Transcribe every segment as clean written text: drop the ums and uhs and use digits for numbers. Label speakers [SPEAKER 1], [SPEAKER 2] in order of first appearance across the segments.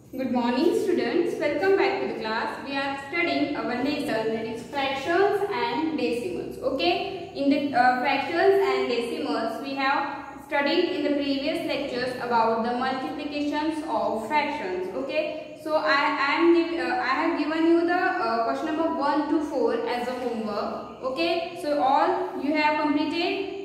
[SPEAKER 1] Good morning students, welcome back to the class. We are studying our lesson, that is fractions and decimals. Okay, in the fractions and decimals we have studied in the previous lectures about the multiplications of fractions. Okay, so I have given you the question number 1 to 4 as a homework. Okay, so all you have completed,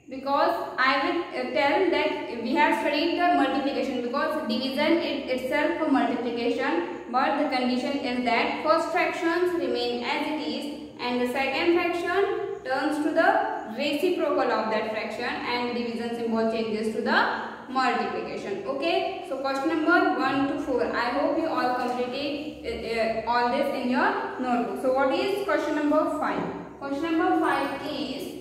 [SPEAKER 1] because I will tell that we have studied the multiplication, because division is itself a multiplication, but the condition is that first fractions remain as it is and the second fraction turns to the reciprocal of that fraction and division symbol changes to the multiplication. Okay, so question number 1 to 4, I hope you all completed all this in your notebook. So what is question number 5? Question number 5 is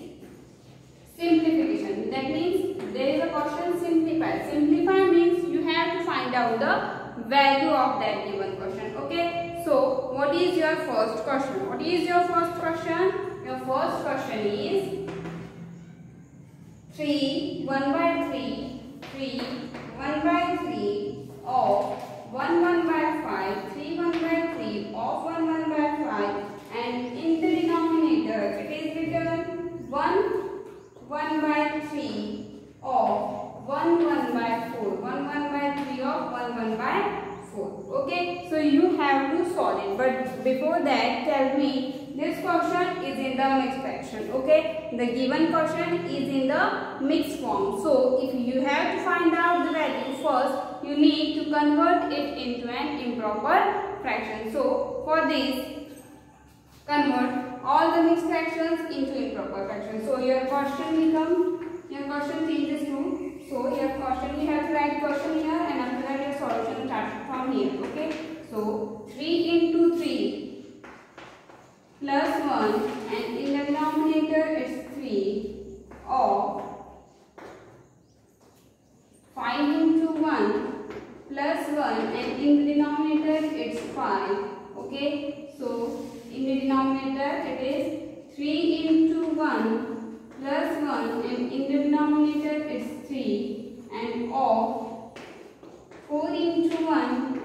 [SPEAKER 1] simplification. That means there is a question simplify. Simplify means you have to find out the value of that given question. Okay, so what is your first question? What is your first question? Your first question is 3 1 by 3 3 1 by 3 of 1 1 by 5 3 1 by 3 of 1 1 by 5, and in the denominator it is written 1 1 by 3 of 1 1 by 4 1 1 by 3 of 1 1 by 4. Okay, so you have to solve it, but before that tell me, this question is in the mixed fraction. Okay, the given question is in the mixed form, so if you have to find out the value first, you need to convert it into an improper fraction. So for this, convert all the mixed fractions into improper fractions. So your question changes to, so your question, you have to write question here and after that your solution starts from here. Okay, so 3 into 3 plus 1, and in the denominator it's 3 of 5 into 1 plus 1, and in the denominator it's 5. Okay, so in the denominator it is 3 into 1 plus 1, and in the denominator it's 3, and of 4 into 1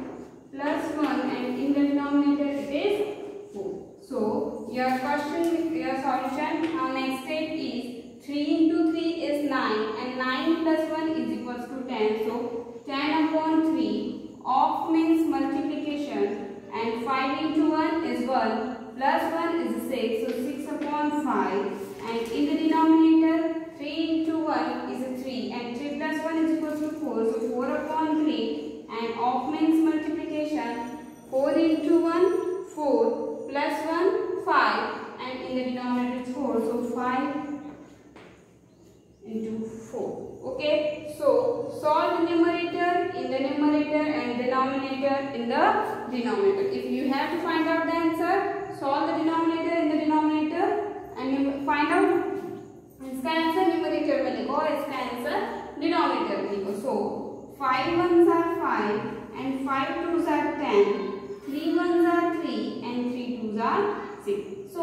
[SPEAKER 1] plus 1, and in the denominator it is 4. So your question, your solution on next step is 3 into 3 is 9, and 9 plus 1 is equals to 10. So 10 upon 3 of means multiplication, and 5 into 1 is 1 plus 1 is 6, so 6 upon 5, and in the denominator 3 into 1 is 3, and 3 plus 1 is equals to 4, so 4 upon 3, and of means multiplication, 4 into 1 4 plus 1 5, and in the denominator is 4, so 5 into 4. Okay, so solve the numerator in the numerator and denominator in the denominator. If you have to find out the answer, solve the denominator in the denominator and you find out इसका answer numerator में लिखो और इसका answer denominator में लिखो. So 5 1s are 5 and 5 2s are 10, 3 1s are 3 and 3 2s are 6. So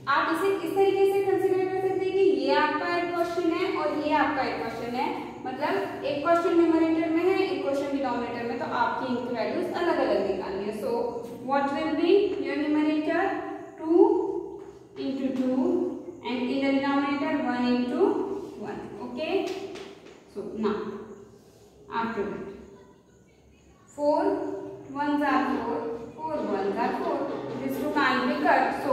[SPEAKER 1] आप इसे इस तरीके से कंसीडर कर सकते हैं कि ये आपका एक क्वेश्चन है और ये आपका एक क्वेश्चन है, मतलब एक क्वेश्चन न्यूमरेटर में है, एक क्वेश्चन डिनोमिनेटर में, तो आपकी इनकी वैल्यूज अलग अलग निकालनी है. So what will be your numerator 2 into 2 and in the denominator 1 into 1. Okay, so now after that 4 1s are 4, 4 1s are 4, this 2 can't be cut, so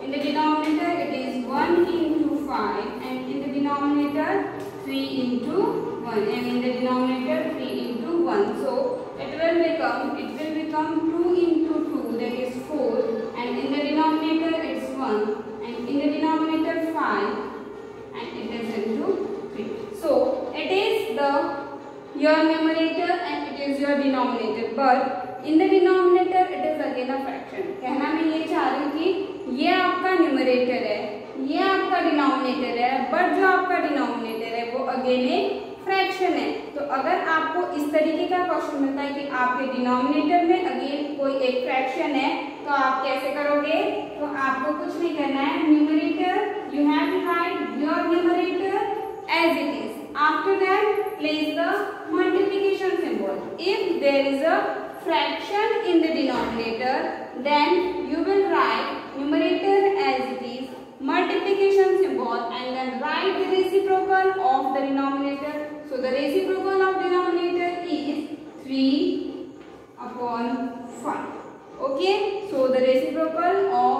[SPEAKER 1] in the denominator it is 1 into 5, and in the denominator 3 into 1, and in the denominator 3 into 1, so it will become 2 into 2, that is 4, and in the denominator it's 1, and in the denominator 5, and it is into 3. So it is your numerator and it is your denominator, but in the denominator it is again a fraction. कहना मैं ये चाह रही हूँ कि ये आपका numerator है, ये आपका डिनोमिनेटर है, बट जो आपका डिनोमिनेटर है वो अगेन एक फ्रैक्शन है. तो अगर आपको इस तरीके का क्वेश्चन मिलता है कि आपके डिनोमिनेटर में अगेन कोई एक फ्रैक्शन है, तो आप कैसे करोगे? तो आपको कुछ नहीं करना है, numerator you have to write your numerator as it is. After that, place the multiplication symbol. If there is a fraction in the denominator, then you will write numerator as it is, multiplication symbol, and then write the reciprocal of the denominator. So the reciprocal of denominator is 3 upon 5. Okay, so the reciprocal of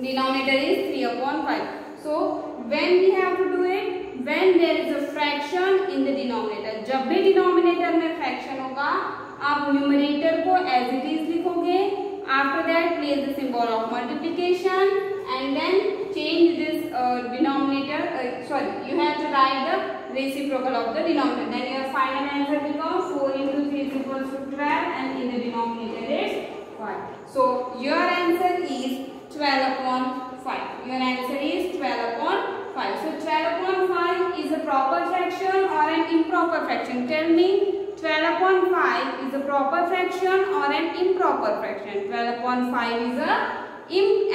[SPEAKER 1] denominator is 3 upon 5. So when we have to do it, when there is a fraction in the denominator. जब भी denominator में fraction होगा, आप numerator को as it is लिखोगे. After that, place the symbol of multiplication and then change this denominator. You have to write the reciprocal of the denominator. Then your final answer becomes 4 into 3 is equals to 12, and in the denominator is 5. So your answer is 12 upon 5. Your answer is 12 upon 5. So 12 upon 5 is a proper fraction or an improper fraction? Tell me, 12 upon 5 is a proper fraction or an improper fraction? 12 upon 5 is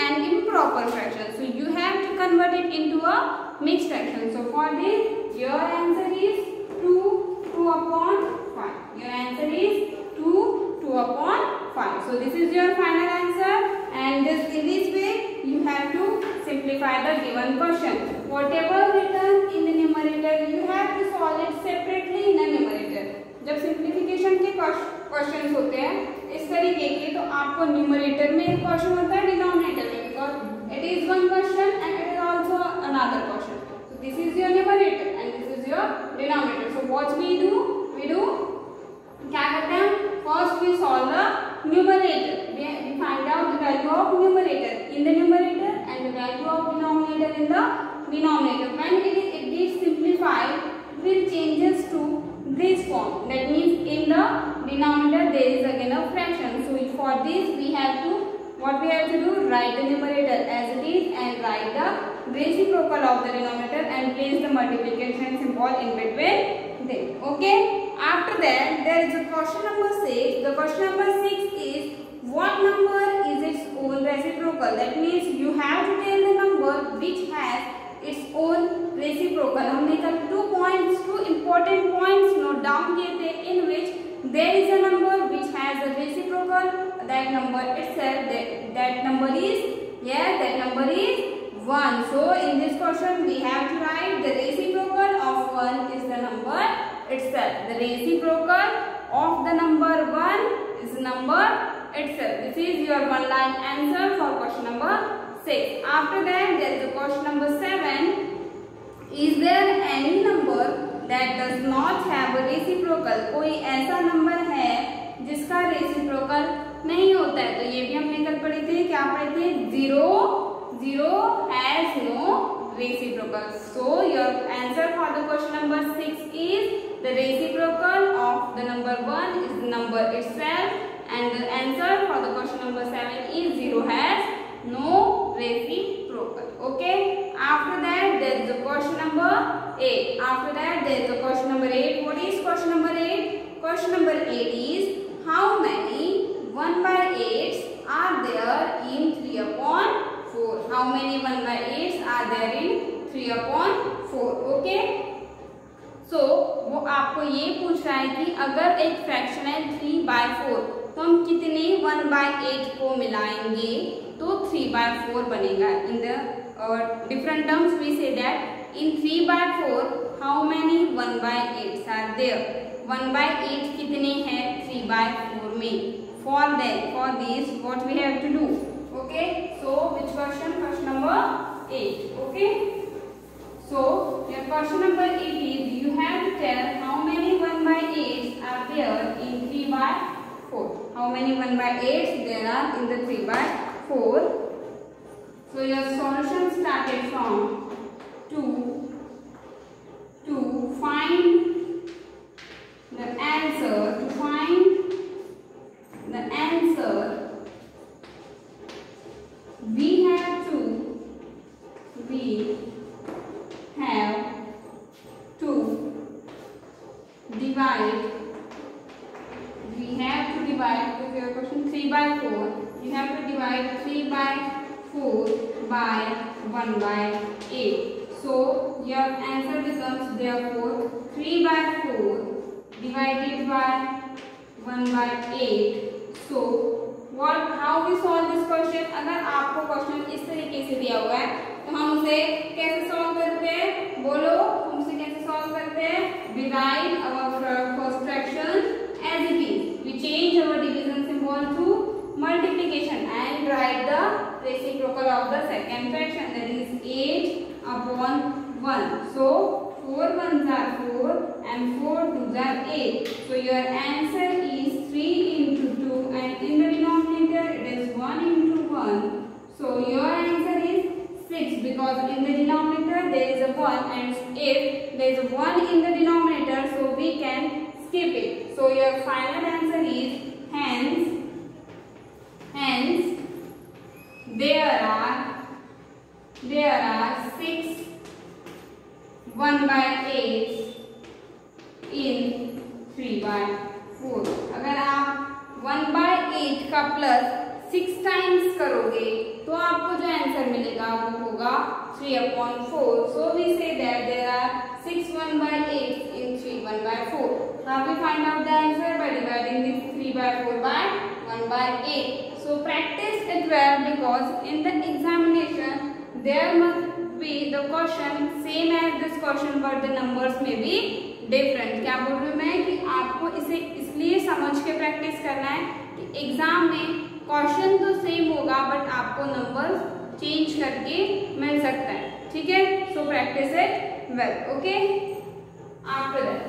[SPEAKER 1] an improper fraction. So you have to convert it into a mixed fraction. So for this, your answer is 2 upon 5. Your answer is 2 upon 5. So this is your final answer, and in this way you have to simplify the given question. Whatever written in the numerator, you have to solve it separately in a numerator. जब simplification के questions होते हैं इस तरीके के, तो आपको numerator में एक क्वेश्चन होता है, डिनोमिनेटर में, because it is one question and it is also another question. So this is your numerator and this is your denominator. So what we do क्या करते हैं, first we solve the numerator. We find out the value of numerator in the numerator and the value of denominator in the denominator. When it is simplified, it will changes to this form. That means in the denominator there is again a fraction. So for this we have to, what we have to do, write the numerator as it is and write the reciprocal of the denominator and place the multiplication symbol in between them. Okay. After that there is a question number 6. The question number 6 is what number is its own reciprocal? That means you have to tell the number which has its own reciprocal. हमने कल 2 important points note down किए थे, in which there is a number which has a reciprocal. That number itself, that number is 1. So in this question we have to write the reciprocal of 1 is the number itself. The reciprocal of the number 1 is the number itself. This is your one line answer for question number 6. After that there is a question number 7. Is there any number that does not have a reciprocal? कोई ऐसा number है जिसका reciprocal नहीं होता है? तो ये भी हमने कल पढ़े थे. क्या पढ़े थे? 0 has no reciprocal. So your answer for the question number 6 is the reciprocal of the number 1 is the number itself, and the answer for the question number 7 is 0 has no reciprocal. Okay. After that there is a question number 8. After that there is a question number 8. What is question number 8? Question number 8 is how many 1/8s are there in 3 upon 4? How many 1/8s are there in 3 upon 4? Okay. So वो आपको ये पूछ रहा है कि अगर एक fraction है 3/4, तो हम कितने 1/8 को मिलाएंगे तो 3/4 बनेगा. In the different terms we say that in 3/4 how many 1/8s are there? 1/8 कितने हैं 3/4 में? For this what we have to do? Okay. So which question? Question number 8. Okay. So your question number 8 is you have to tell how many 1/8s are there in 3/4. How many 1/8s there are in the 3/4? So your solution started from to find the answer. To find the answer, we have to divide. We have to divide. If your question 3/4, you have to divide 3/4 by 1/8. So your answer becomes therefore 3/4 divided by 1/8. So what, how we solve this question? अगर आपको question इस तरीके से दिया हुआ है तो हम उसे कैसे सॉल्व करते हैं? बोलो, हम उसे कैसे सॉल्व करते हैं? We write our first fraction as it is. We change our division symbol to multiplication and write the reciprocal of the second fraction, that is 8/1. So 4 ones are 4 and 4 twos are 8. So your answer is 3 into 2 and in the denominator it is 1 into 1. So your answer is 6 because in the denominator there is a 1 and if there is a 1 in the denominator so we can skip it. So your final answer is hence there are 6 1/8 in 3/4. अगर आप 1/8 का plus 6 times करोगे तो आपको जो answer मिलेगा वो होगा 3/4. So we say that there are 6 1/8 in 3 1/4. How we find out the answer? By dividing this 3/4 by 1/8. So practice it well because in the examination there must be the question same as this question but the numbers may be different. क्या बोल रही हूँ मैं कि आपको इसे इसलिए समझ के प्रैक्टिस करना है कि एग्जाम में क्वेश्चन तो सेम होगा बट आपको नंबर चेंज करके मिल सकता है. ठीक है? So practise it well. Okay, after that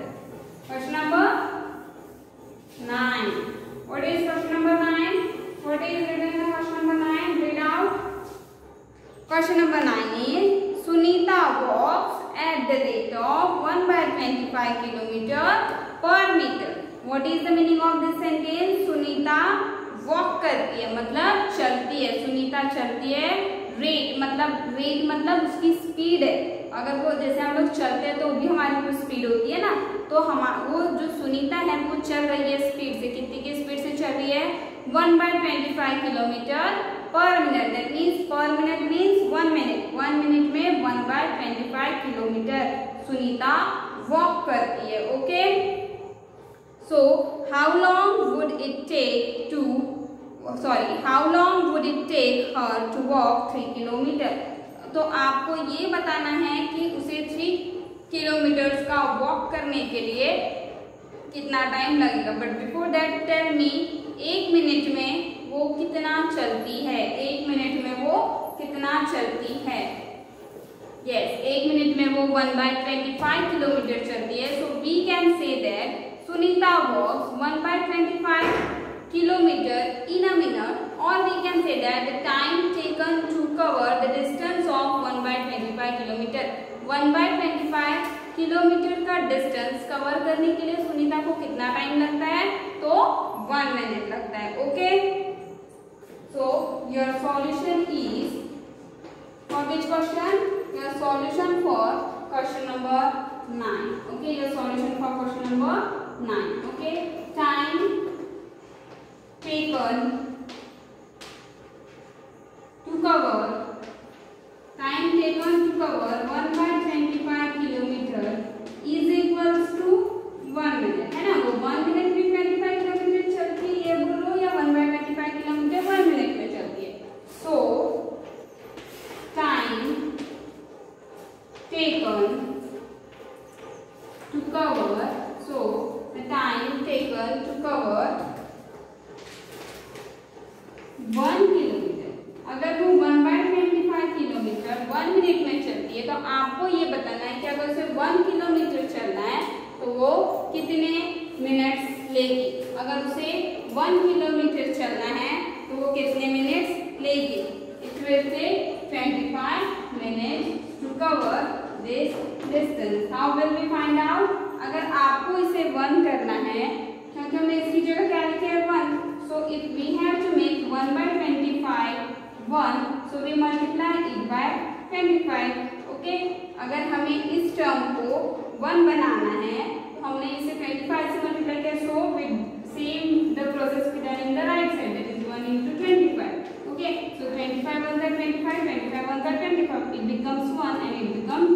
[SPEAKER 1] question number 9. What is question number 9? What is written in question number 9? Read out. Question number 9 is Sunita walks at the rate of 1/25 km per meter. What is the meaning of this sentence? Sunita walk करती है मतलब चलती है. सुनीता चलती है. Rate मतलब उसकी speed है. अगर वो जैसे हम लोग चलते हैं तो भी हमारी कोई स्पीड होती है ना, तो वो जो सुनीता है वो चल रही है स्पीड से. कितनी की स्पीड से चल रही है? 1/25 किलोमीटर पर minute. That means per minute means 1 minute. 1 minute में 1/25 किलोमीटर सुनीता वॉक करती है. Okay, so how long would it take her to walk 3 kilometre. तो आपको ये बताना है कि उसे 3 किलोमीटर का वॉक करने के लिए कितना टाइम लगेगा. But before that tell me 1 minute में वो कितना चलती है. 1 मिनट में वो कितना चलती है? यस, 1 मिनट में वो 1/25 किलोमीटर चलती है. So we can say that Sunita walks 1/25 kilometre in a minute, or we can say that the time taken to cover the distance of 1/25 kilometer. 1/25 kilometre का डिस्टेंस कवर करने के लिए सुनीता को कितना टाइम लगता है? तो 1 मिनट लगता है. Okay, so your solution is for which question? Your solution for question number 9. Okay, your solution for question number 9. Okay, time taken to cover 1/25 kilometre is equals to 1 minute. है ना? वो 1 minute में 25 kilometre चलती है, ये बोलो, या 1/25 kilometre 1 minute में चलती है. So time taken to cover, so the time taken to cover 1 kilometre. अगर वो 1/25 किलोमीटर 1 मिनट में चलती है तो आपको ये बताना है कि अगर उसे 1 किलोमीटर चलना है तो वो कितने मिनट्स लेगी. अगर उसे 1 किलोमीटर चलना है तो वो कितने मिनट्स लेगी. It will take 25 minutes to cover this distance. How will we find out? अगर आपको इसे 1 करना है, क्योंकि हमने इसकी जगह क्या लिखे है 1. So if we have to make 1/25 1, so we multiply it by 25. Okay, अगर हमें इस टर्म को 1 बनाना है तो हमने इसे 25 से मल्टीप्लाई किया. So we same the process we done in the right side, that is 1 into 25. Okay, so 25 1 are 25, 25 1 are 25. It becomes 1 and it becomes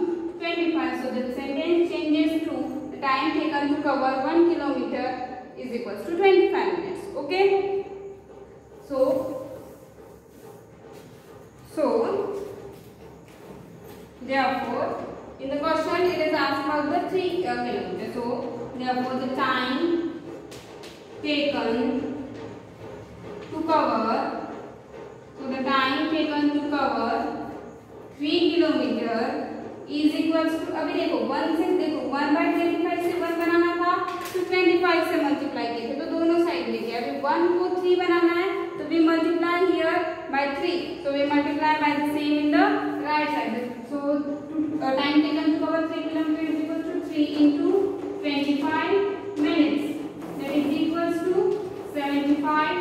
[SPEAKER 1] 25. So the sentence changes to the time taken to cover 1 kilometer is is equals to 25 minutes. Okay. So therefore, in the question it is asked about the 3 kilometers. So therefore, the time taken to cover, so the time taken to cover 3 kilometer is equals to, अभी देखो 1 से देखो 1/25 से 1 बनाना था तो 25 से multiply किए थे, तो दोनों साइड लेके अभी 1 को 3 बनाना है तो we multiply here by 3, so we multiply by the same in the right side. So time taken to cover 3 kilometer is equals to 3 into 25 minutes, that is equals to 75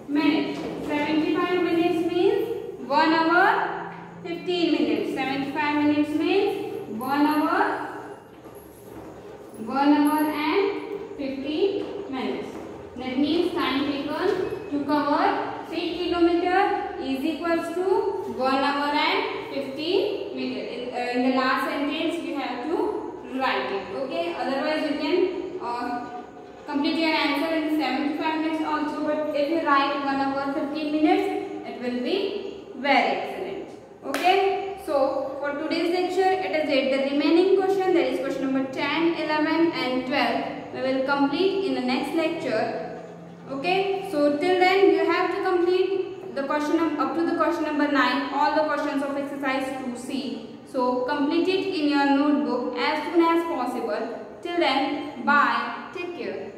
[SPEAKER 1] minutes. 75 minutes means 1 hour 15 minutes. 75 minutes means 1 hour and 15 minutes. That means time taken to cover 3 kilometer is equals to 1 hour and 15 minutes. In the last sentence you have to write it. Okay. Otherwise you can complete your answer in 75 minutes also. But if you write 1 hour 15 minutes, it will be very excellent. Okay. So for today's lecture it is it. The remaining question, that is question number 10, 11 and 12, we will complete in the next lecture. Okay. So till then you have to complete the question up to the question number 9, all the questions of exercise 2C. So complete it in your notebook as soon as possible. Till then, bye. Take care.